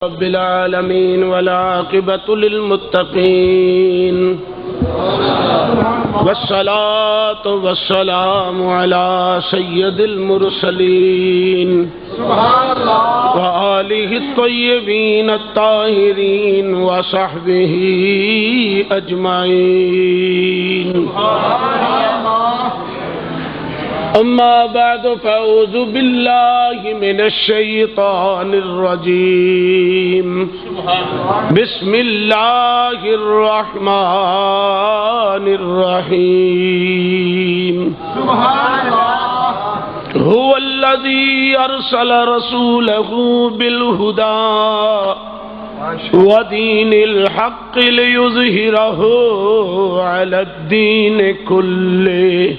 رب العالمين والعاقبة للمتقين والصلاة والسلام على سيد المرسلين وآله الطيبين الطاهرين وصحبه أجمعين. أما بعد فأعوذ بالله من الشيطان الرجيم. بسم الله الرحمن الرحيم. هو الذي أرسل رسوله بالهدى ودين الحق ليظهره على الدين كله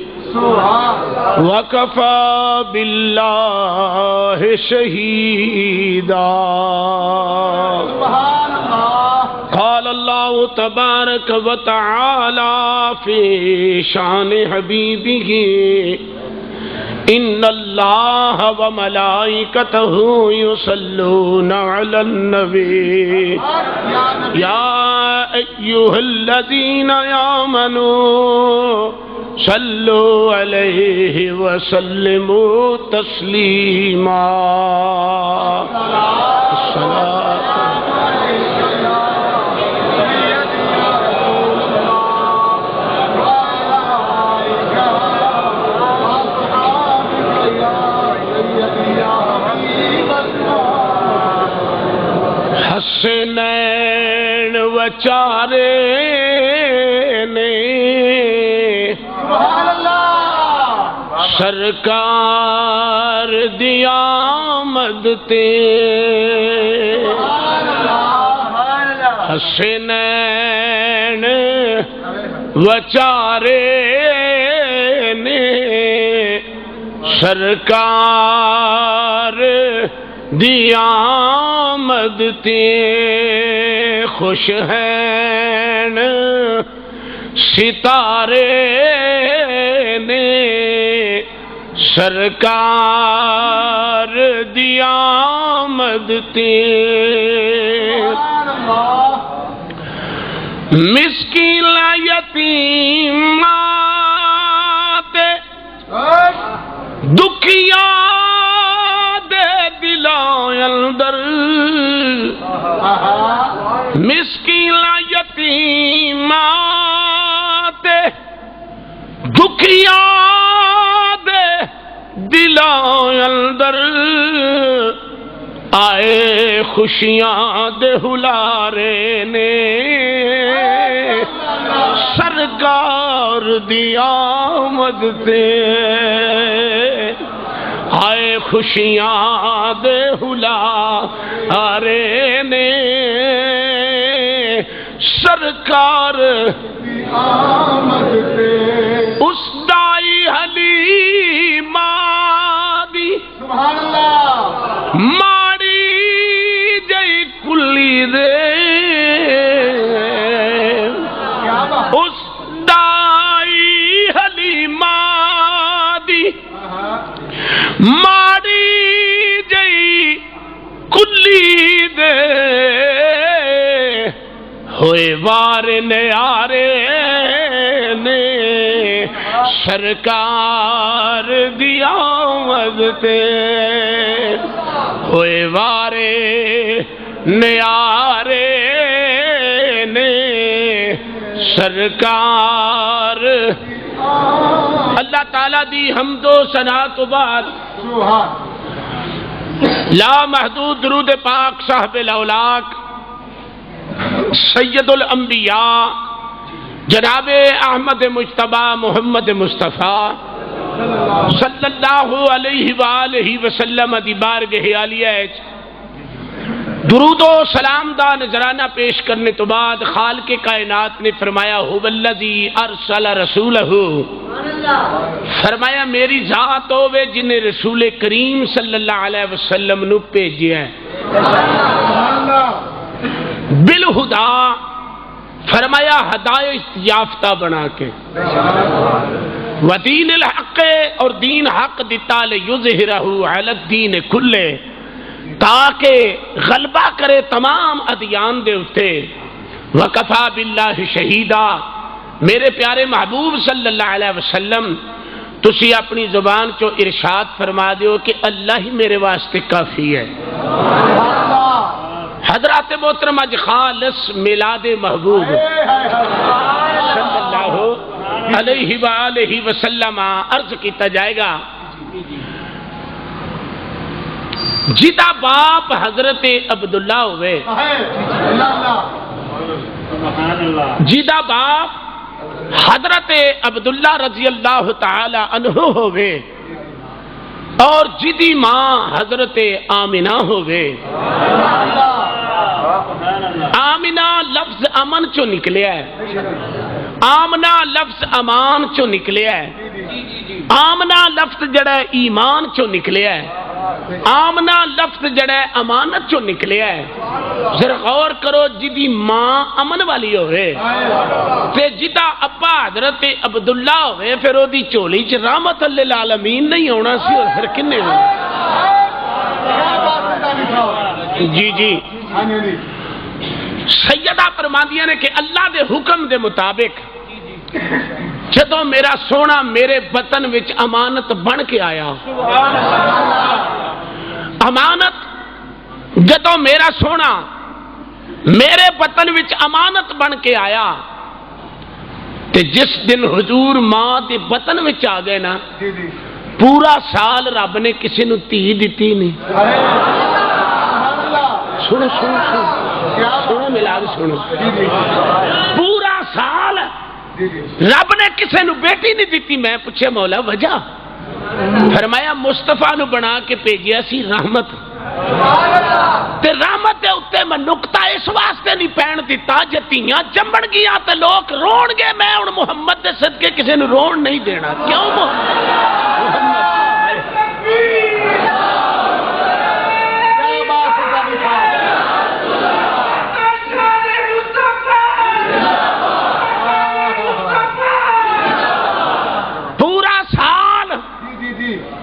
وكفى بالله شهيدا. قال الله تبارك وتعالى في شان حبيبه إن الله وملائكته يصلون على النبي يا أيها الذين آمنوا صلوا عليه وسلموا تسليما. حسنین وچارے نے سرکار دی آمد تے حسنین وچارے نے سرکار دی آمد تے خوش ہیں ستارے نے سرکار دی آمد تے مسکین یتیمات دکھیا دے دلائیں اندر مسکین یتیمات دکھیا دے دلائیں اندر آئے خوشیاں دے ہلارے نے سرکار دی آمد تے آئے خوشیاں دے ہلارے نے سرکار آمد تے اس دائی حلیمہ دی سبحان اللہ ماڑی جئی کلی دے اس دائی حلیمہ دی ماڑی جئی کلی دے ہوئے وار نیارے نے سرکار دی آمد تے ہوئے وارے نیارے نے سرکار. اللہ تعالیٰ دی حمد و ثنا تو بعد لا محدود درود پاک صاحب الاولاق سید الانبیاء جناب احمد مجتبی محمد مصطفیٰ صلی اللہ علیہ وآلہ وسلم دی بارگاہ عالیہ درود و سلام دا نذرانہ پیش کرنے تو بعد خالق کائنات نے فرمایا هو الذی ارسل رسولہ، فرمایا میری ذات ہوئے جنہیں رسول کریم صلی اللہ علیہ وسلم نو بھیجیا ہے بالہدا، فرمایا ہدایت یافتہ بنا کے، ودین الحق اور دین حق دیتا لیظہرہ علی الدین کلے، تاکہ غلبہ کرے تمام ادیان دے اتے. وکفا باللہ شہیدا. میرے پیارے محبوب صلی اللہ علیہ وسلم تسی اپنی زبان چو ارشاد فرما دیو کہ اللہ ہی میرے واسطے کافی ہے. حضرات محترم اج خالص میلاد محبوب صلی اللہ علیہ وآلہ وسلم عرض کیتا جائے گا. جدا باپ حضرت عبداللہ ہوئے, جدا باپ حضرت عبداللہ رضی اللہ تعالی عنہ ہوئے, اور جدی ماں حضرت آمنہ ہوئے. آمنہ لفظ امن چو نکلے ہے, آمنہ لفظ امان چو نکلے ہے, آمنہ لفظ جڑا ایمان چو نکلے ہے, آمنہ لفظ جڑا امانت چو نکلے ہے. ذرا غور کرو, جدی ماں امن والی ہوئے تے جدا ابا حضرت عبداللہ ہوئے, پھر وہ دی چولی چ رحمت للعالمین نہیں ہونا سی, اور پھر کنے ہوئے. جی جی سیدہ فرماندیاں نے کہ اللہ دے حکم دے مطابق جدو میرا سونا میرے بطن وچ امانت بن کے آیا, امانت جدو میرا سونا میرے بطن وچ امانت بن کے آیا, تے جس دن حضور ماں دے بطن وچ آ گئے نا, پورا سال رب نے کسی نو تھی دیتی نہیں. سنو سنو سنو سنو ملا کے سنو, پورا سال رب نے کسی نو بیٹی نہیں دیتی. میں پوچھے مولا وجہ؟ فرمایا مصطفیٰ نو بنا کے بھیجیا سی رحمت, تے رحمت دے اتے میں نقطہ اس واسطے نہیں پہن دیتا جے تیاں جمبن گیا تے لوگ رون گے, میں ان محمد دے صدقے کسی نو رون نہیں دینا. کیوں محمد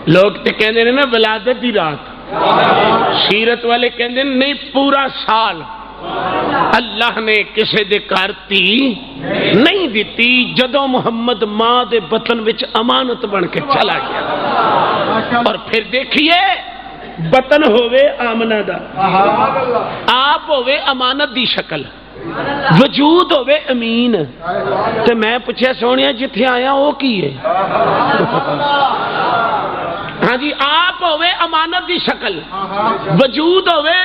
لوگ تے کہندے نے نا ولادت دی رات, سیرت والے کہندے نہیں پورا سال اللہ نے کسے دے گھر تھی نہیں دیتی جدو محمد ماں دے بطن وچ امانت بن کے چلا گیا. اور پھر دیکھیے بطن ہوئے آمنہ دا, آپ ہوئے امانت دی شکل, وجود ہوئے امین. تے میں پوچھے سونیا جتھے آیا وہ کی ہے؟ ہاں جی, آپ ہوئے امانت دی شکل, وجود ہوئے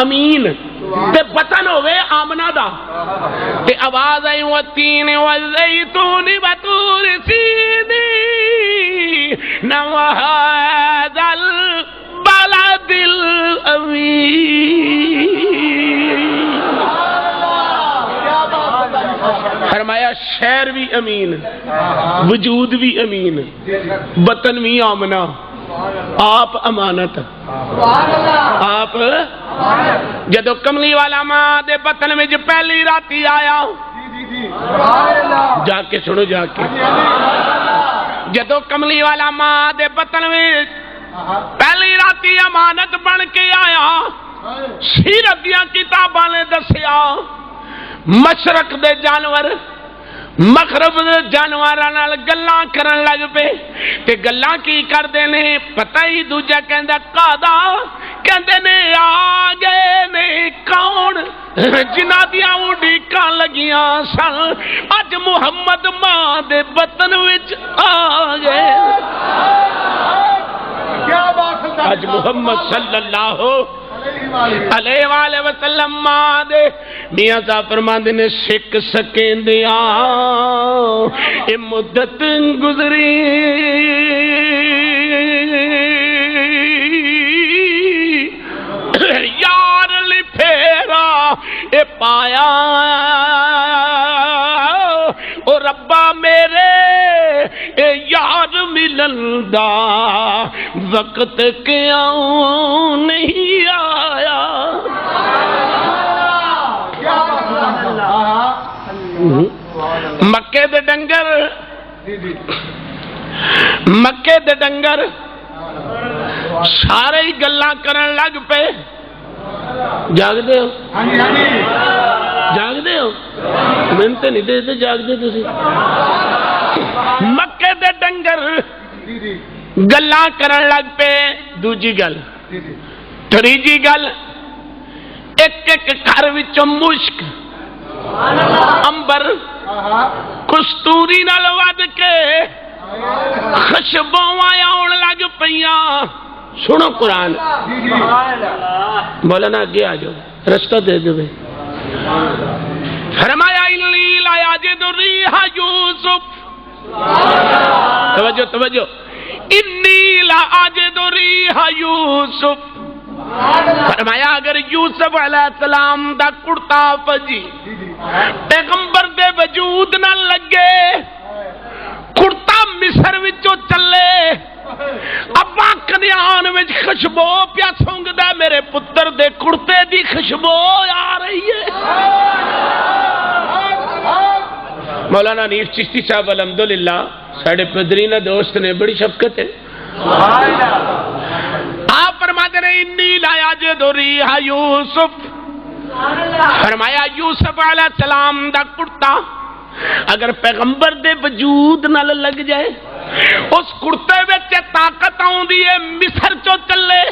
امین, تے بطن ہوئے آمنہ دا. تے آواز آئی والتین والزیتون وطور سینین وہذا البلد الامین. فرمایا شہر بھی امین, وجود بھی امین, بطن بھی آمنہ, آپ امانت. آپ جدو کملی والا ماں دے بطن میں جو پہلی راتی آیا, جا کے سنو جا کے, جدو کملی والا ماں دے بطن میں پہلی راتی امانت بن کے آیا, سیرت دیاں کتاباں نے دسیا مشرق دے جانور مغرب دے جانوراں نال گلاں کرن لگ پے. تے گلاں کی کردے نے پتہ ہی دوجا کہندا قادا, کہندے نے آ گئے نے کون جنہاں دیاں اڈیکاں لگیاں سن, اج محمد ماں دے بطن وچ آ گئے. اج محمد صلی اللہ علیہ وآلہ وسلم ماں دے میاں صاحب فرماندے نے سکھ سکیندیاں اے مدت گزری, یار لی پھیرا اے پایا, او ربا میرے اے یار ملن دا وقت کیوں نہیں آیا. مکے دے ڈنگر, مکے دے ڈنگر سارے ہی گلاں کرن لگ پے. جاگ دے ہو؟ جاگ دے ہو؟ میں تے نہیں دے جاگ دے تسی. مکے دے ڈنگر گلاں کرن لگ پے. دوجی گل تریجی گل ایک ایک گھر وچوں مشک امبر کستوری نال ود کے خوشبوئاں آن لگ پیاں. سنو قرآن. مولانا آگے آ جاؤ رستہ دے دو. فرمایا انی لا یجد ریح یوسف. توجہ توجہ. انی لا اجد ریح یوسف. فرمایا اگر یوسف علیہ السلام دا کرتا فجی پیغمبر دے وجود نہ لگے کرتا مصر وچوں چلے ابا کنیان وچ خوشبو پیا سونگدا میرے پتر دے کرتے دی خوشبو آ رہی ہے. مولانا نیف چشتی صاحب الحمدللہ ساڑھے پدرینہ دوست نے بڑی شفقت ہے. آپ فرماتے رہے انی لا یجد ریح یوسف. فرمایا یوسف علیہ السلام دا کرتا اگر پیغمبر دے وجود نال لگ جائے اس کرتے وچ طاقت آوندی ہے مصر چوں چلے.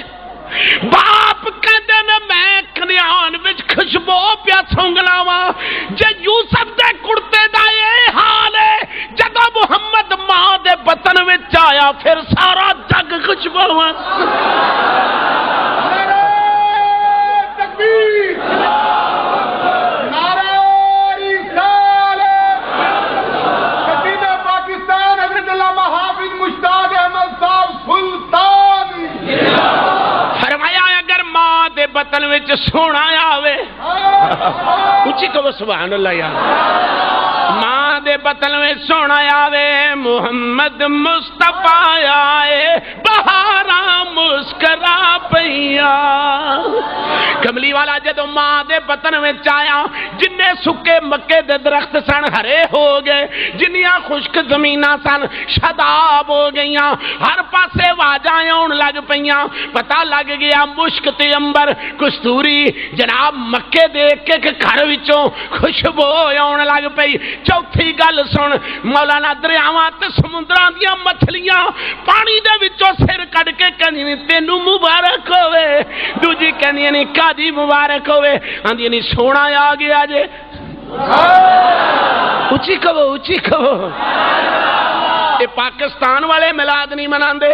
باپ کہندے نے میں کنیان وچ خوشبو پیا سونگنا وا. جے یوسف دے کرتے دا یہ حال ہے جدوں محمد ماں دے بطن وچ آیا پھر سارا جگ خوشبو. فرمایا اگر ماں دے بطن وچ سونا آوے اچھی کہو سبحان اللہ یار. ماں دے بطن میں سونا آوے محمد مصطفیٰ آئے بہاراں مسکرا پیا. کملی والا جدو ماں دے بطن میں آیا جننے سکے مکے دے درخت سن ہرے ہو گئے جنیاں خشک زمیناں سن شاداب ہو گئیاں ہر پاسے واجائیں آن لگ پیاں. پتہ لگ گیا مشک تے امبر کستوری جناب مکے دے کے گھر وچوں خوشبو آن لگ پئی. چوتھی گل سن مولانا دریاواں تے سمندراں دیاں مچھلیاں پانی دے وچوں سر کڈ کے کہندی تینوں مبارک ہوے. دوجی کہندی نہیں کاجی مبارک ہوے. آندی نہیں سونا آ گیا جے. اچھی کہو اچھی کہو. یہ پاکستان والے میلاد نہیں مناندے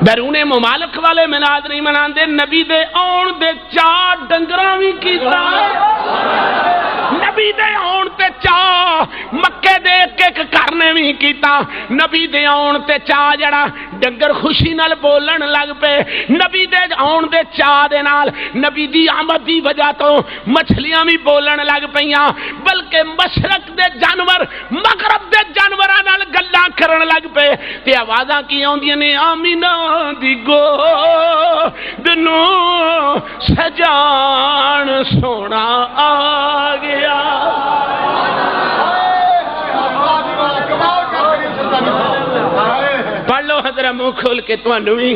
بیرون ممالک والے میلاد نہیں مناندے. نبی دے آن دے چاہ ڈنگراں وی کیتا. نبی دے آن تے چاہ مکے دے ایک گھر نے بھی کیتا. نبی دے آن تے چاہ جڑا ڈنگر خوشی نال بولن لگ پے. نبی دے آن دے چاہ دے نال نبی دی آمد دی وجہ تو مچھلیاں بھی بولن لگ پیاں بلکہ مشرق دے جانور مغرب دے جانوراں نال گلاں کرن لگ پے. تے آوازاں کی آوندیاں نے آمینہ دی گود نوں سجان سونا آ گیا. پڑھ لو حضرت منہ کھول کے تانوں وی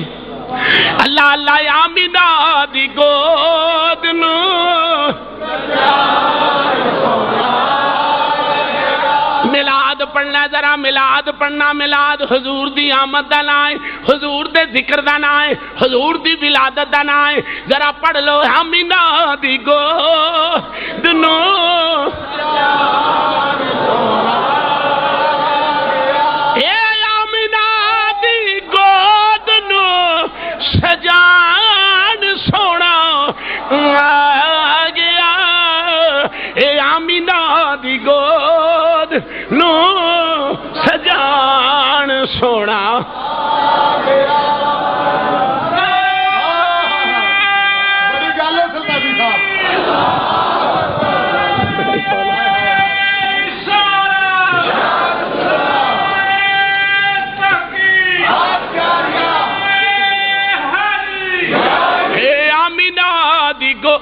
اللہ اللہ آمینہ دی گود نوں ملاد پڑھنا ذرا ملاد پڑھنا. ملاد حضور دی آمد دا نام ہے حضور دے ذکر دا نام ہے حضور دی ولادت دا نام ہے. ذرا پڑھ لو آمینہ دی گود نوں سجان سونا آ گیا. اے آمینہ دی گود نوں سجان سونا آ گیا. بڑی گل ہے سلطانی صاحب.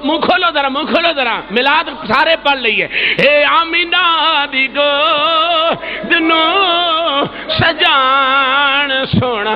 منہ کھولو ذرا منہ کھولو ذرا ملاد سارے پڑھ لئیے. اے آمینہ دی گود نوں سجان سونا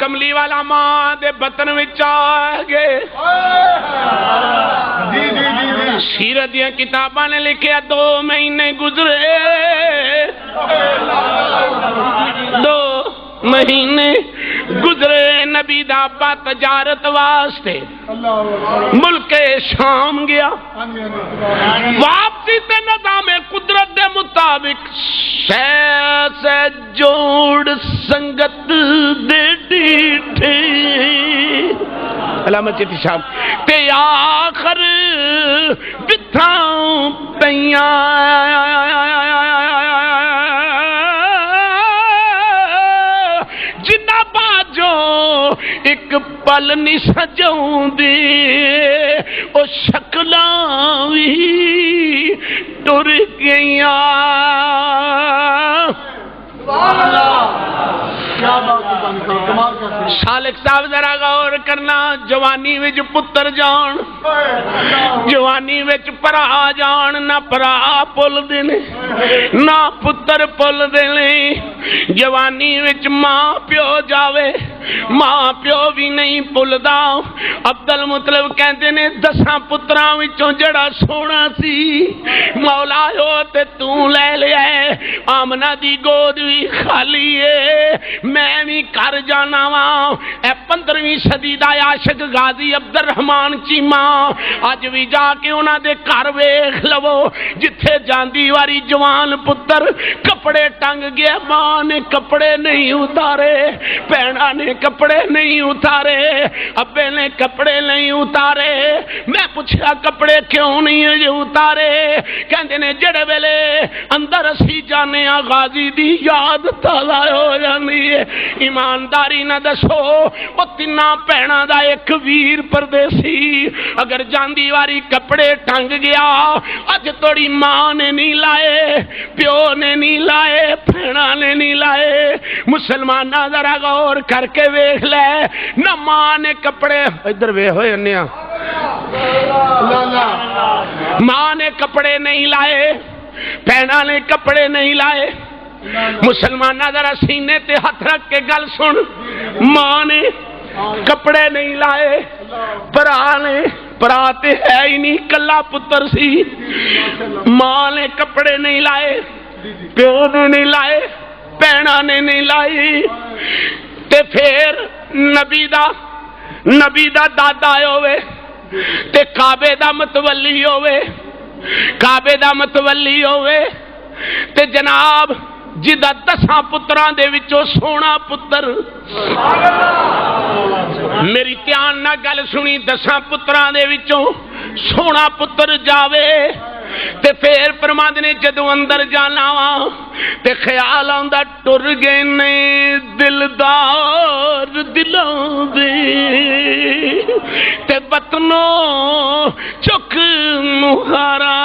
کملی والا ماں دے بطن وچ آ گئے سیرت دیا کتاباں نے لکھیا 2 مہینے گزرے 2 مہینے گزرے نبی دا ابا تجارت واسطے ملک شام گیا واپسی تے نظام قدرت دے مطابق شے سے جوڑ سنگت دے ڈیٹھے علامت چیتی صاحب تے آخر بتھاں پیاں جنہ باجو ایک پل نہیں سجاؤں دے او شکلاں وی ٹر گئیاں شالق صاحب ذرا غور کرنا جوانی وچ پتر جان جوانی وچ پرا جان نہ پرا پل دینے نہ پتر پل دینے جوانی وچ ماں پیو جاوے ماں پیو بھی نہیں پلدا عبد المطلب کہندے نے 10 پتراں وچوں جڑا سونا سی مولا ہو تے تو لے لیا آمنہ دی گود بھی خالی ہے میں بھی کر جانا وا اے 15ویں صدی دا عاشق غازی عبد الرحمان چیما اج بھی جا کے انہاں دے گھر ویکھ لو جتھے جاندی واری جوان پتر کپڑے ٹنگ گیا ماں نے کپڑے نہیں اتارے بہنا نے کپڑے نہیں اتارے ابے نے کپڑے نہیں اتارے میں پوچھا کپڑے کیوں نہیں اتارے کہندے نے جڑے ویلے اندر اسی جانے غازی دی یاد تازہ ہو جاندی ہے ایمانداری نہ دسو او 3 بہناں دا ایک ویر پردیسی اگر جاندی واری کپڑے ٹنگ گیا اج توڑی ماں نے نہیں لائے پیو نے نہیں لائے بہناں نے نہیں لائے مسلماناں ذرا غور کر کے ویکھ لے نہ ماں نے کپڑے ادھر وے ہوئے انیا ماں نے کپڑے نہیں لائے بہناں نے کپڑے نہیں لائے مسلمانہ ذرا سینے تے ہاتھ رکھ کے گل سن ماں نے کپڑے نہیں لائے پرا تے ہے ہی نہیں کلا پتر سی ماں نے کپڑے نہیں لائے پیو نے نہیں لائے بہناں نے نہیں لائی تے پھر نبی دا دادا ہوئے تے کعبے دا متولی ہوئے کعبے دا متولی ہوئے تے جناب جدہ 10 پتران دے وچوں سونا پتر میری دھیان نہ گل سنی 10 پتران دے وچوں سونا پتر جاوے تے پھر فرماندے نے جدوں اندر جانا وا تے خیال آندا ٹر گئے نے دلدار دلاں دے تے وطنوں چک مہارا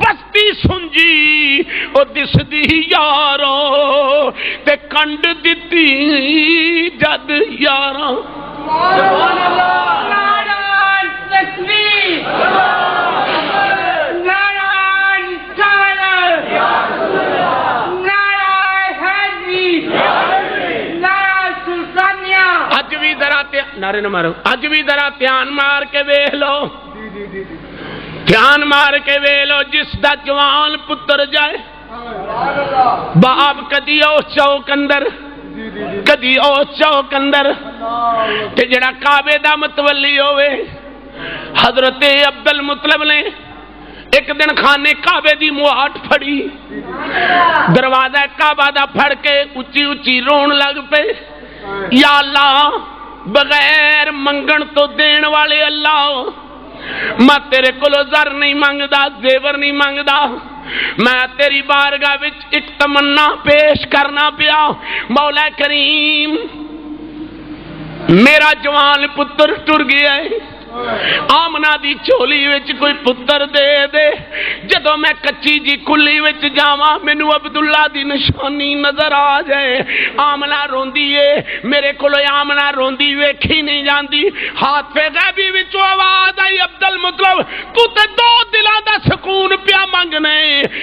بستی سنجی او دس دی یارو تے کنڈ دتی جد یاراں سبحان اللہ نعرہ تکبیر نعرہ رسالت نعرہ حیدری نعرہ سلطانیہ اج بھی ذرا نعرے نہ مارو اج بھی ذرا دھیان مار کے ویکھ لو دھیان مار کے ویکھ لو جس دا جوان پتر جائے باپ کدی او چوک اندر کدی او چوک اندر تے جڑا کعبے دا متولی ہوئے حضرت عبد المطلب نے ایک دن خانے کعبے دی موہٹ پھڑی دروازہ کعبہ دا پھڑ کے اچھی اچھی رون لگ پے یا اللہ بغیر منگن تو دین والے اللہ میں تیرے کولو زر نہیں مانگدا زیور نہیں مانگدا میں تیری بارگاہ وچ ایک تمنا پیش کرنا پیا مولا کریم میرا جوان پتر ٹر گیا ہے آمنہ دی چولی وچ کوئی پتر دے دے جدو میں کچی جی کلی وچ جاواں مینوں عبداللہ دی نشانی نظر آ جائے آمنہ روندی ہے میرے کولو آمنہ روندی ویکھی نہیں جاندی ہاتھ پہ غیبی وچوں آواز آئی عبد المطلب تو تے 2 دلاں دا سکون پیا منگنے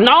9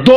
2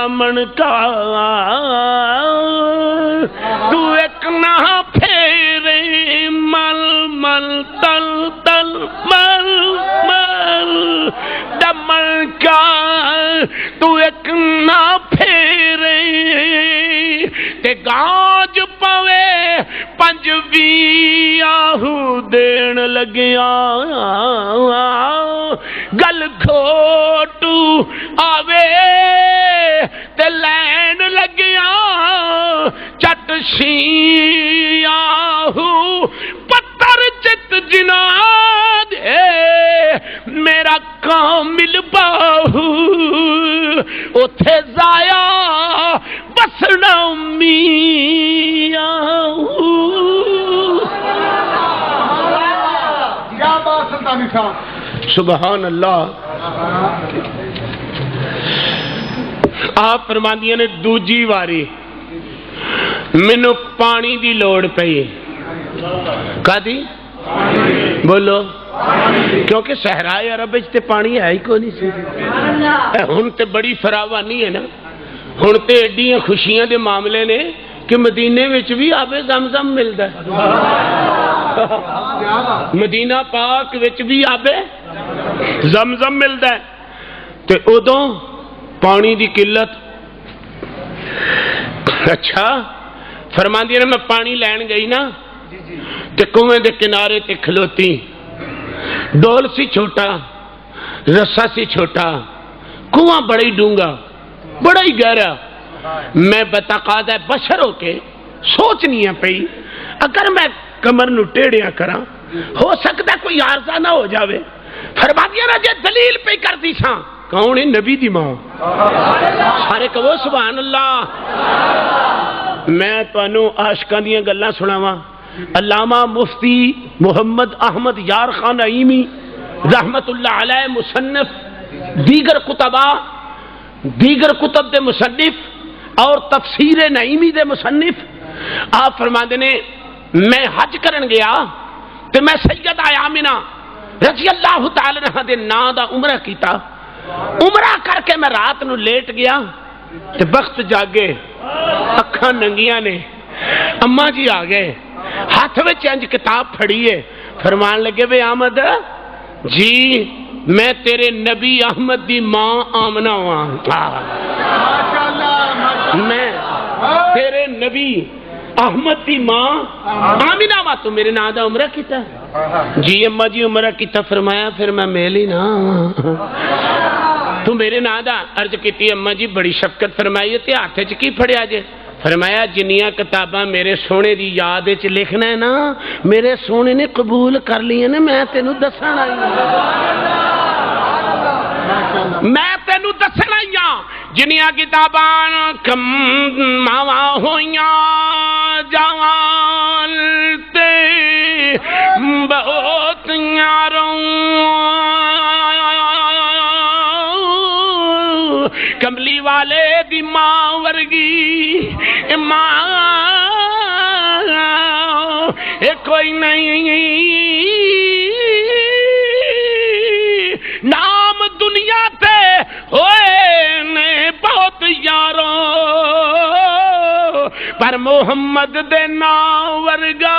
دامن کا تو ایک نہ پھیرے مل مل تل تل مل مل دامن کا تو ایک نہ پھیرے تے گاج پوے پنجویں آہو دین لگیا گل گھوٹو آوے تے لین لگیا چٹ شی آہو پتر چت جناد میرا کامل باہو اتھے زایا بسنا میاں کیا بات سلطانی صاحب سبحان اللہ آپ فرماندیاں نے دوجی واری مینوں پانی دی لوڑ پئی کدی بولو کیونکہ صحرائے عرب وچ تے پانی ہے ہی کوئی نہیں سی ہن تے بڑی فراوانی ہے نا ہن تے ایڈیاں خوشیاں دے معاملے نے کہ مدینے وچ بھی آب زمزم ملدا ہے مدینہ پاک وچ بھی آب زمزم ملدا ہے تے ادوں پانی دی قلت اچھا فرماندی نے میں پانی لین گئی نا تے کنویں دے کنارے تے کھلوتی ڈول سی چھوٹا رسا سی چھوٹا کنواں بڑا ہی ڈونگا بڑا ہی گہرا میں بتقاضۂ بشر ہو کے سوچنی ہے پئی اگر میں کمر نو ٹیڑیاں کراں ہو سکتا کوئی عارضہ نہ ہو جاوے فرماندی نے جے دلیل پہ کر دی ساں کون ہے نبی دی ماں سارے کہو سبحان اللہ میں تانوں عاشقاں دیاں گلاں سناواں علامہ مفتی محمد احمد یار خان نعیمی رحمت اللہ علیہ مصنف دیگر کتب دے مصنف اور تفسیر نعیمی دے مصنف آپ فرماندے نے میں حج کرن گیا تے میں سیدہ آمنہ رضی اللہ تعالی عنہا دے نام دا عمرہ کیتا عمرہ کر کے میں رات نو لیٹ گیا تے وقت جاگے اکھاں ننگیاں نے اماں جی آ گئے ہاتھ میں چنج کتاب پھڑیے فرمان لگے بے آمد جی میں تیرے نبی احمد دی ماں آمنہ ہوا میں تیرے نبی احمد دی ماں آمنہ ہوا تو میرے نام دا عمرہ کیتا جی اماں جی عمرہ کیتا فرمایا پھر میں میلی نا تو میرے نام دا عرض کیتی اماں جی بڑی شفقت فرمائی تے ہاتھ چ کی پھڑیا جے فرمایا جنیاں کتاباں میرے سونے دی یاد وچ لکھنا ہے نا میرے سونے نے قبول کر لی نا میں تینوں دسن آئی میں تینوں دسن آئی جنیاں کتاباں کم ماواں ہویاں جوان تے بہت یاروں کملی والے دی ماں ورگی ماں کوئی نہیں نام دنیا تے ہوئے نے بہت یاروں پر محمد دے نام ورگا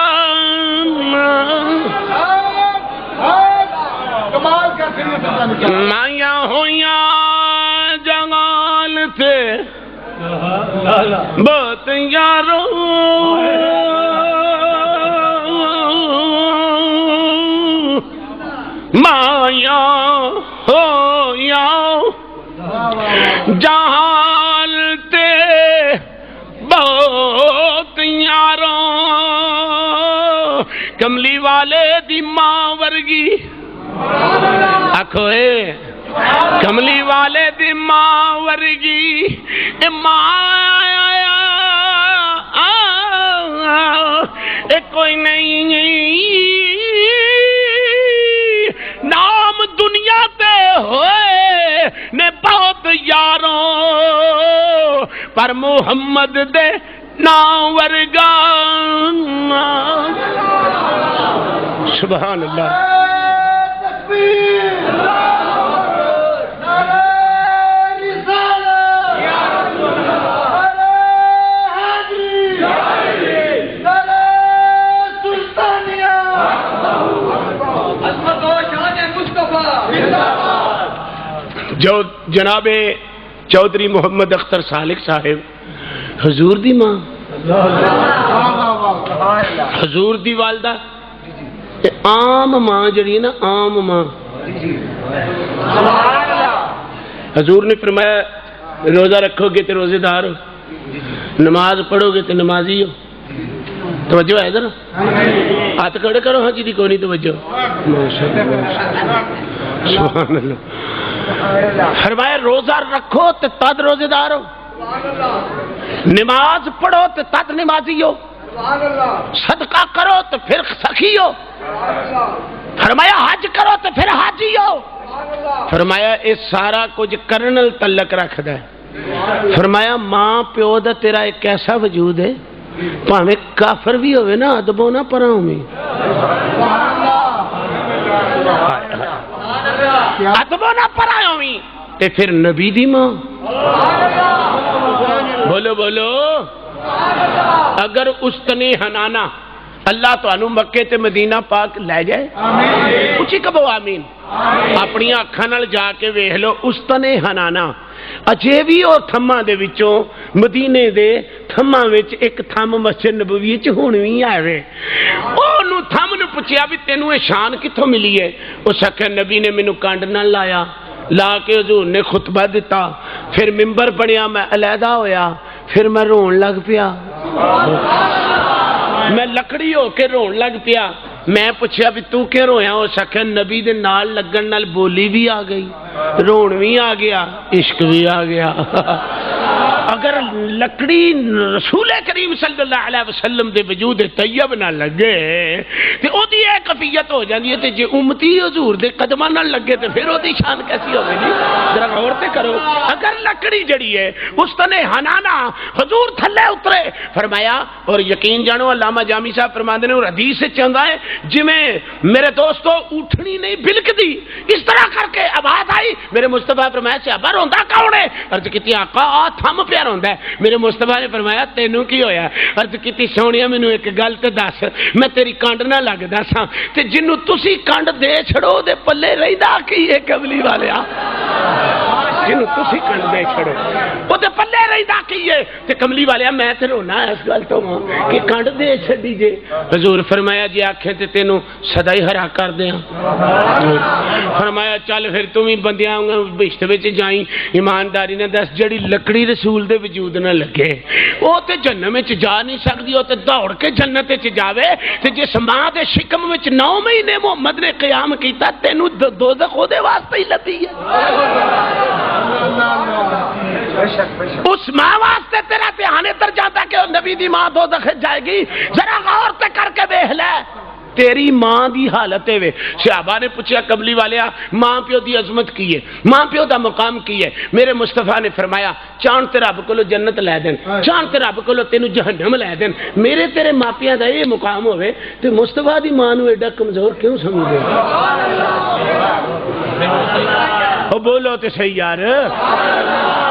مائیاں ہویاں جنگال تھے بہت یاروں مایا ہو یا جہال تے بہت یاروں کملی والے دی ماں ورگی آکھوئے کملی والے دی ماں ورگی کوئی نہیں نام دنیا تے ہوئے نے بہت یاروں پر محمد دے نام ورگا سبحان اللہ جو جناب چودھری محمد اختر سالک صاحب حضور دی ماں حضور دی والدہ عام ماں جڑی نا عام ماں حضور نے فرمایا روزہ رکھو گے تو روزے دار ہو نماز پڑھو گے تو نمازی ہو توجہ ہے ذرا ہاتھ کھڑے کرو ہاں جی کوئی نہیں توجہ سبحان اللہ فرمایا روزہ رکھو تو تد روزے دار ہو نماز پڑھو تو تد نمازی ہو صدقہ کرو تو پھر سخی ہو فرمایا حج کرو تو پھر حاجی ہو فرمایا یہ سارا کچھ کرنل تعلق رکھدا ہے فرمایا ماں پیو دا تیرا ایک ایسا وجود ہے پاویں کافر بھی ہوئے نا ادبو نہ پراؤں میں ادبو نہ پراؤں میں تے پھر نبی دی ماں بولو بولو اگر استنے حنانا اللہ تو انو مکے تے مدینہ پاک لے جائے اچھی کبو آمین اپنی آنکھاں نال جا کے ویکھ لو استنے حنانا اجے بھی او تھماں دے وچوں مدینے دے تھماں وچ ایک تھم مسجد نبوی وچ ہن وی آوے اونوں تھم نوں پوچھیا بھی تینوں اے شان کتھوں ملی ہے اس آکھیا نبی نے مینوں کنڈ نال لایا لا کے حضور نے خطبہ دیتا پھر ممبر بنیا میں علیحدہ ہویا پھر میں رون لگ پیا میں لکڑی ہو کے رون لگ پیا میں پوچھیا بھی تو کیوں رویا ہو سکیا نبی دے نال لگن نال بولی بھی آ گئی رون بھی آ گیا عشق بھی آ گیا اگر لکڑی رسول کریم صلی اللہ علیہ وسلم دے وجود طیب نہ لگے تے او دی ایک کفیت ہو جاندی ہے تے جے امتی حضور دے قدماں نال لگے تے پھر او دی شان کیسی ہوے گی ذرا غور تے کرو اگر لکڑی جڑی ہے اس نے حنانا حضور تھلے اترے فرمایا اور یقین جانو علامہ جامی صاحب فرماندے نے حدیث سے چاہندا ہے جویں میرے دوستو اٹھنی نہیں بلک دی اس طرح کر کے آواز آئی میرے مصطفیٰ فرمایا صحابہ روندا کون ہے عرض کیتی آقا تھم پیا روندا ہے میرے مصطفیٰ نے فرمایا تینوں کی ہویا عرض کیتی سونیا مینوں ایک گل تے دس میں تیری کنڈ نہ لگ دساں تے جنوں تسی کنڈ دے چھڑو دے پلے رہندا کی ہے کملی والیا جنوں تسی کنڈ دے چھڑو او دے پلے رہندا کی ہے تے کملی والیا میں تے رونا اس گل تو کہ کنڈ دے چھڈی جے حضور فرمایا جی آکھے تے تینوں سدا ہی ہرا کر دیاں فرمایا چل پھر تم ہی بندیاں بہشت وچ جائیں ایمانداری نے دس جڑی لکڑی رسول دے وجود نہ لگے او تے جنت وچ جا نہیں سکدی او تے دوڑ کے جنت وچ جاوے تے جس ماں دے شکم وچ 9 مہینے محمد نے قیام کیتا تینوں دوزخ دے واسطے ہی لبھی ہے اس ماں واسطے تیرا دھیان ادھر جاتا کہ نبی دی ماں دوزخ جائے گی ذرا غور تے کر کے دیکھ لے تیری ماں دی حالت ہے صحابہ نے پوچھا کملی والیا ماں پیو دی عظمت کی ہے ماں پیو دا مقام کی ہے میرے مصطفیٰ نے فرمایا چاند تے رب کولو جنت لے دین چاند تے رب کولو تینوں جہنم لے دین میرے تیرے ماپیاں دا یہ مقام ہوئے تے مصطفیٰ دی ماں نو ایڈا کمزور کیوں سمجھے او بولو تے صحیح یار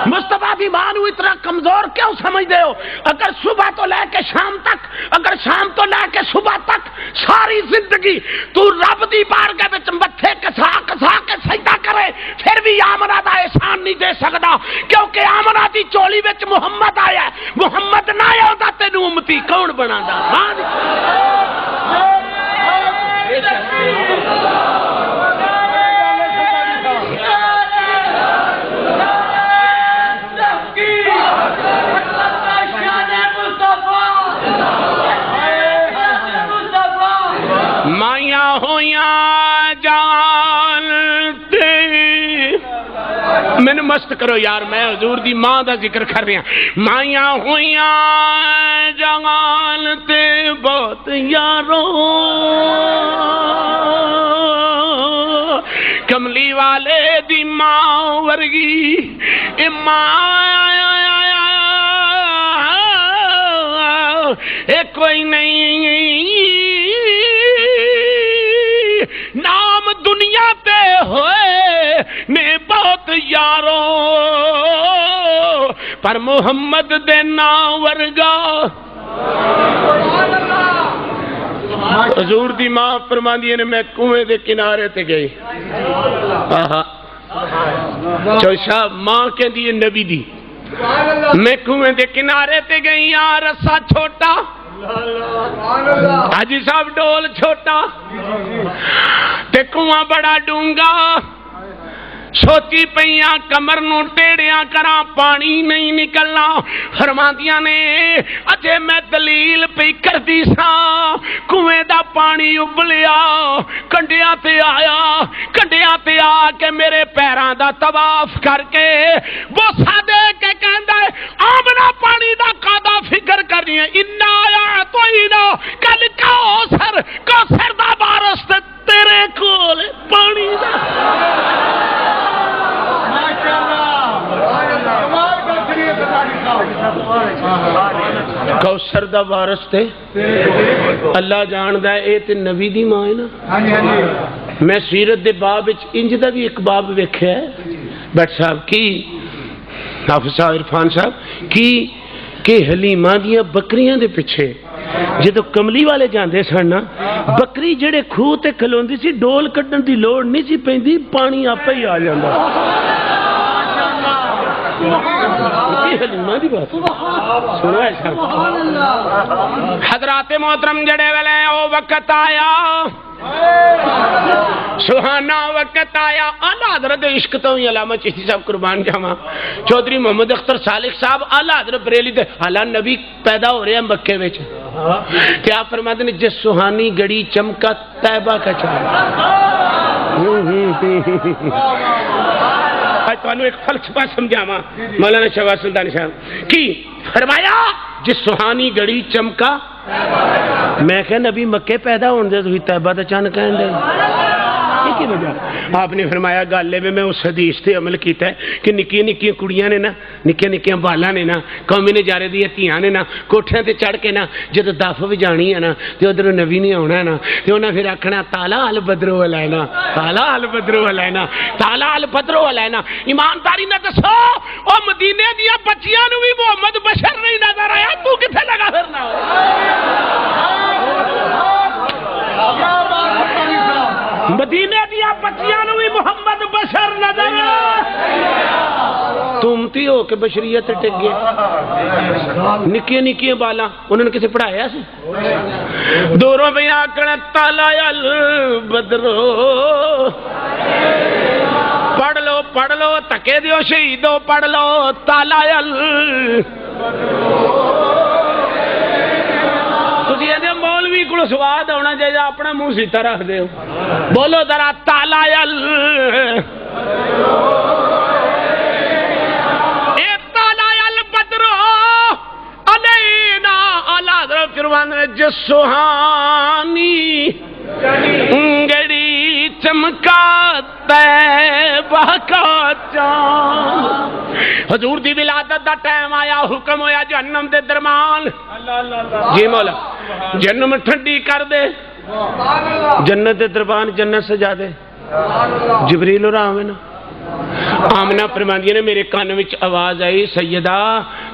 مصطفیٰ دی ماں نو اتنا کمزور کیوں سمجھ دے ہو اگر صبح تو لے کے شام تک اگر شام تو لے کے صبح تک ساری زندگی تو رب دی بارگاہ وچ متھے کسا کسا کے سجدہ کرے پھر بھی آمنہ دا احسان نہیں دے سکدا کیونکہ آمنہ دی چولی وچ محمد آیا ہے محمد نہ آیا ہوتا تینوں امتی کون بناندا مائیاں ہویاں جانتے مینوں مست کرو یار میں حضور دی ماں دا ذکر کر رہا مائیاں ہویاں جانتے بہت یارو کملی والے دی ماں ورگی اے ماں اے کوئی نہیں نام دنیا تے ہوئے نے بہت یاروں پر محمد دے نام ورگا حضور دی ماں فرماندی نے میں کنویں دے کنارے تے گئی چو صاحب ماں کہندی ہے نبی دی میں کنویں دے کنارے تے گئی ہاں رسا چھوٹا حاجی صاحب ڈول چھوٹا تے کنواں بڑا ڈونگا سوچی پئیاں کمر نو ٹیڑیاں کراں پانی نہیں نکلنا فرماندیاں نے اجے میں دلیل پئی کردی ساں کنویں دا پانی ابلیا کنڈیاں تے آیا کنڈیاں تے آ کے میرے پیراں دا طواف کر کے بوسا دے کے کہندا ہے آمنا پانی دا قادا فکر کرنی ہے انا آیا تو اینا کل کوثر دا بارش تے تیرے کول پانی دا کوثر دا وارث تے اللہ جاندا ہے اے تے نبی دی ماں ہے نا میں سیرت دے باب وچ انج دا بھی ایک باب ویکھیا ہے بٹ صاحب کی حافظ صاحب عرفان صاحب کی کہ حلیمہ دیاں بکریاں دے پیچھے جدو کملی والے جاندے سن نا بکری جڑے کھوہ تے کھلوندی سی ڈول کڈن دی لوڑ نہیں سی پیندی پانی آپے ہی آ جاندا حضرات محترم جڑے ویلے او وقت آیا سہانا وقت آیا اعلیٰ حضرت عشق تو ہی علامہ چشتی صاحب قربان جاواں چودھری محمد اختر صالح صاحب اعلیٰ حضرت بریلی دے حالاں نبی پیدا ہو رہے ہیں مکے وچ کیا فرماتے ہیں جس سہانی گڑی چمکا طیبہ کا چاند آج تو ایک فلسفہ سمجھاواں مولانا شہباز سلطانی صاحب کی فرمایا جس سہانی گڑی چمکا میں کہ نبی مکے پیدا ہونے دے تو طیبہ دا چاند کہن دے کی وجہ آپ نے فرمایا گالے میں اس حدیث تے عمل کیتا ہے کہ نکیاں نکیاں کڑیاں نے نا نکیاں بالاں نے نا قومی نظارے دی تیاں نے نا کوٹھیاں تے چڑھ کے نا جدوں دف وی جانی ہے نا تے ادھر نبی نہیں آنا نا تے انہاں پھر آکھنا تالا البدر علینا تالا البدر علینا تالا البدر علینا ایمانداری نہ دسو او مدینے دیاں بچیاں نو بھی محمد بشر نہیں نظر آیا تو کتے لگا پھرنا مدینے دیا بچیاں نو بھی محمد بشر نظر تم تی ہو کہ بشریت ٹک گئے نکیاں نکیاں بالا انہوں نے کسے پڑھایا سی دوروں میں آکڑا تالا البدرو پڑھ لو تکے دیو شہیدو پڑھ لو تالا مولوی کو سواد ہونا چاہیے اپنا منہ سیتا رکھ دے بولو ذرا تالا البدرو علینا اعلیٰ حضرت فرمان جس سہانی گڑی چمکا طیبہ کا چاند حضور دی ولادت دا ٹائم آیا حکم ہویا جہنم دے درمان جی مولا جہنم ٹھنڈی کر دے جنت دے دربان جنت سجا دے جبریل اور آمینہ آمینہ فرماندی نے میرے کان وچ آواز آئی سیدہ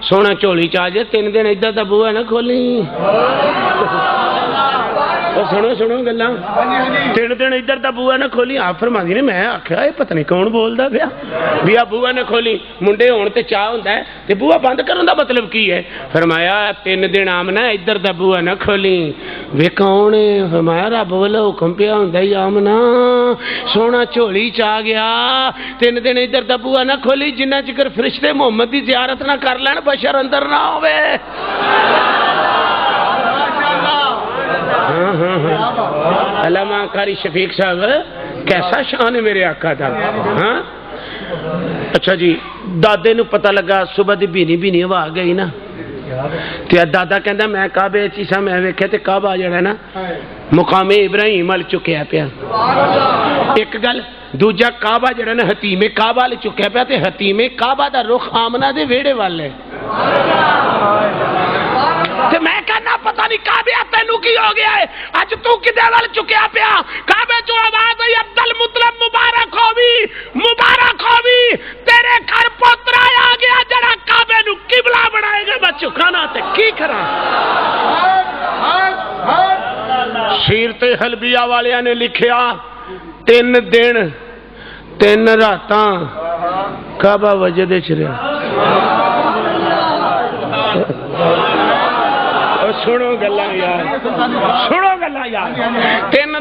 سونا چولی چاجے 3 دن ادھر دا بوہا نہ کھولی سنو گلا 3 دن ادھر دا بوہا نہ کھولی آپ فرماندی نے میں آکھیا اے پتہ نہیں کون بولدا پیا بھی آ بوہا نہ کھولی منڈے ہون تے چاہ ہوندا ہے تے بوہا بند کرن دا مطلب کی ہے فرمایا 3 دن آمنہ ادھر دا بوہا نہ کھولی وے کون ہے فرمایا رب والا حکم پیا ہوندا ہی آمنہ سونا چولی چا گیا 3 دن ادھر دا بوہا نہ کھولی جنہ چکر فرشتے محمد دی زیارت نہ کر لین بشر اندر نہ ہوے علامہ قاری شفیق صاحب کیسا شان ہے میرے آقا دا ہاں اچھا جی دادے نو پتہ لگا صبح دی بینی بینی ہوا گئی نا تے دادا کہندا میں کعبے چیسا میں ویکھے تے کعبہ جڑا نا مقام ابراہیم ال چکیا پیا ایک گل دوجا کعبہ جڑا نا حتیم کعبہ ال چکیا پیا تے حتیم کعبہ دا رخ آمنہ دے ویڑے والے تے میں کہنا پتہ نہیں کعبے تینوں کی ہو گیا ہے اج تو کدے ول چکیا پیا کعبے چوں آواز آئی عبد المطلب مبارک ہووی تیرے گھر پوترا آ گیا جڑا کعبے نو قبلہ بنائے گا میں چکانا تے کی کراں سیرت حلبیہ والیاں نے لکھیا 3 دن 3 ਰਾਤਾਂ ਕਾਬਾ ਵਜਦ ਵਿੱਚ ਰਿਹਾ। ਸੁਣੋ ਗੱਲਾਂ ਯਾਰ, ਸੁਣੋ ਗੱਲਾਂ ਯਾਰ। 3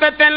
ਤੇ 3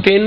3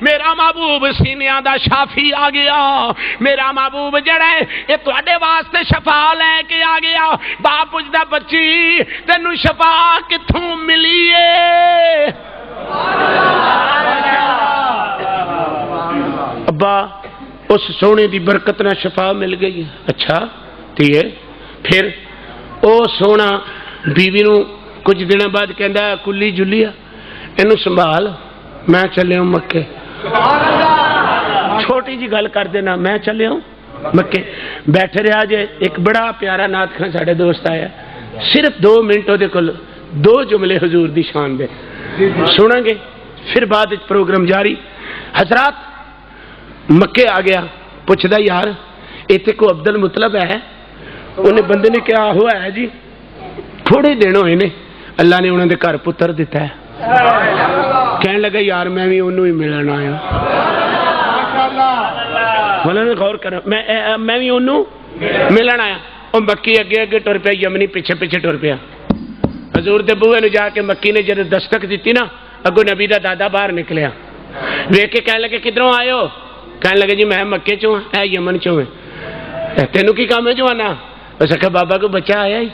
میرا محبوب سینیاں دا شافی آ گیا، میرا محبوب جڑا ہے یہ تواڈے واسطے شفا لے کے آ گیا۔ باپ پوچھدا بچی تینوں شفا کتھوں ملی ہے؟ ابا اس سونے دی برکت نہ شفا مل گئی۔ اچھا تیے پھر او سونا بیوی نو کچھ دن بعد کہندا کلی جلیا اینو سنبھال میں چلے ہوں مکے۔ چھوٹی جی گل کر دینا، میں چلے ہوں مکے۔ بیٹھے رہا جے ایک بڑا پیارا نعت خاں ساڈے دوست آیا، صرف 2 منٹ دے کول 2 جملے حضور دی شان دے سنیں گے، پھر بعد پروگرام جاری۔ حضرات مکے آ گیا، پوچھدا یار ایتھے کو عبد المطلب ہے؟ انہیں بندے نے کہا ہوا ہے جی، تھوڑے دن ہوئے نے اللہ نے انہوں نے گھر پتر دیتا ہے۔ کہنے لگا یار میں بھی انہوں ہی ملنا آیا۔ مولانا غور کرو، میں بھی انہوں ملنا آیا۔ اور مکی اگے اگے ٹر پیا، یمنی پیچھے پیچھے ٹر پیا۔ حضور دے بوئے نے جا کے مکی نے جب دستک دیتی نا، اگو نبی دا دادا باہر نکلیا، ویکھ کے کہنے لگے کدھروں آئے ہو؟ کہنے لگے جی میں مکے چوں ہوں، اے یمن چوں ہے۔ تینوں کی کام ہے جو آنا؟ اس نے کہا بابا کو بچہ آیا ہی،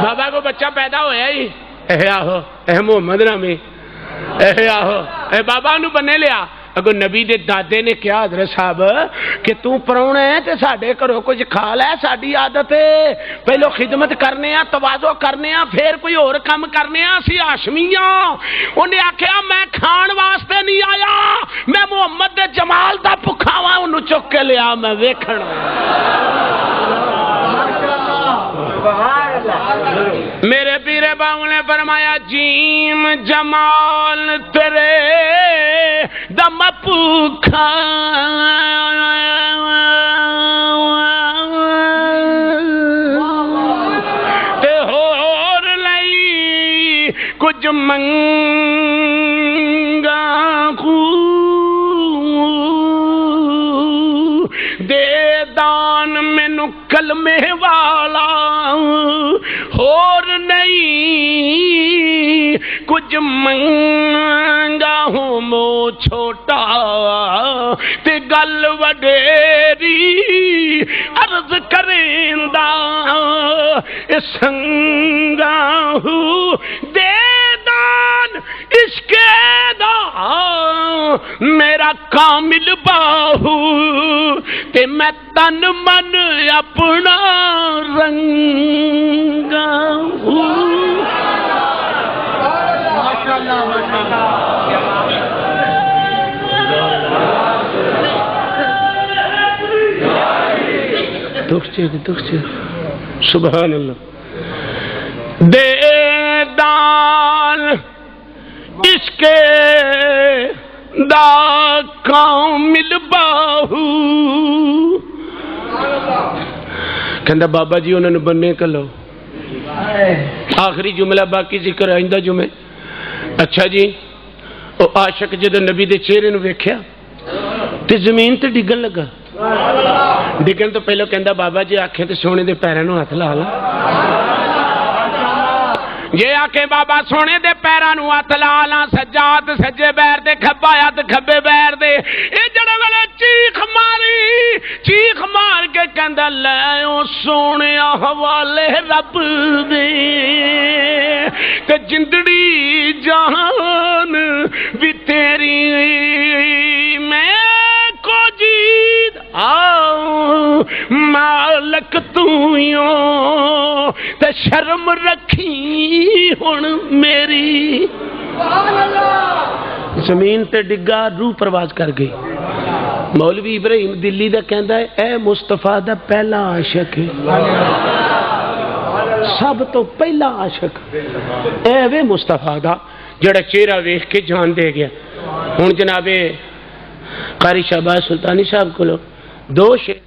بابا کو بچہ پیدا ہویا ہی، اے آہو اے محمد نامی، اے آہو اے بابا نو بنے لیا۔ اگو نبی دے دادے نے کیا حضرت صاحب کہ تو پرونا ہے تے ساڈے گھروں کچھ کھا لے، ساڈی عادت ہے پہلو خدمت کرنے آ، تواضع کرنے آ، پھر کوئی اور کام کرنے آ، اسی ہاشمیاں۔ انہیں آکھیا میں کھان واسطے نہیں آیا، میں محمد دے جمال دا بھکھا وا، انہوں چک کے لیا میں ویکھن۔ میرے پیر باؤ نے فرمایا جیم جمال تیرے دم پوکھا، تے ہور لئی کچھ منگا خو دے دان مینو کلمے والا، اور نہیں کچھ منگا ہوں مو چھوٹا تے گل وڈیری عرض کریندا، سنگا ہوں دے دان عشق دا میرا کامل باہو، تے میں تن من اپنا رنگا ہوں۔ ماشاءاللہ سبحان اللہ۔ دے دان عشق دا کامل باہو، کہندا بابا جی انہوں نے بننے کلو۔ آخری جملہ باقی ذکر آئندہ جمعے۔ اچھا جی او عاشق جدو نبی دے چہرے نو ویکھیا تے زمین تے ڈگن لگا، ڈگن تو پہلو کہندا بابا جی آکھیں تے سونے دے پیراں نو ہاتھ لا لا، یہ آکھے بابا سونے دے پیراں نو ہاتھ لا لا، سجاد سجے بیر دے، کھبا ہاتھ کھبے بیر دے۔ اے جڑے والے چیخ ماری، چیخ مار کے کہندا لے او سونے حوالے رب دے، تے جندڑی جان بھی تیری میں کو جیت آؤ مالک توں، تے شرم رکھی ہن میری۔ زمین تے ڈگا، روح پرواز کر گئی۔ مولوی ابراہیم دلی دا کہندا ہے اے مصطفیٰ دا پہلا عاشق ہے، سب تو پہلا عاشق اے وے مصطفیٰ دا جڑا چہرہ ویکھ کے جان دے گیا۔ ہن جناب قاری شہباز سلطانی صاحب کو 2 شعر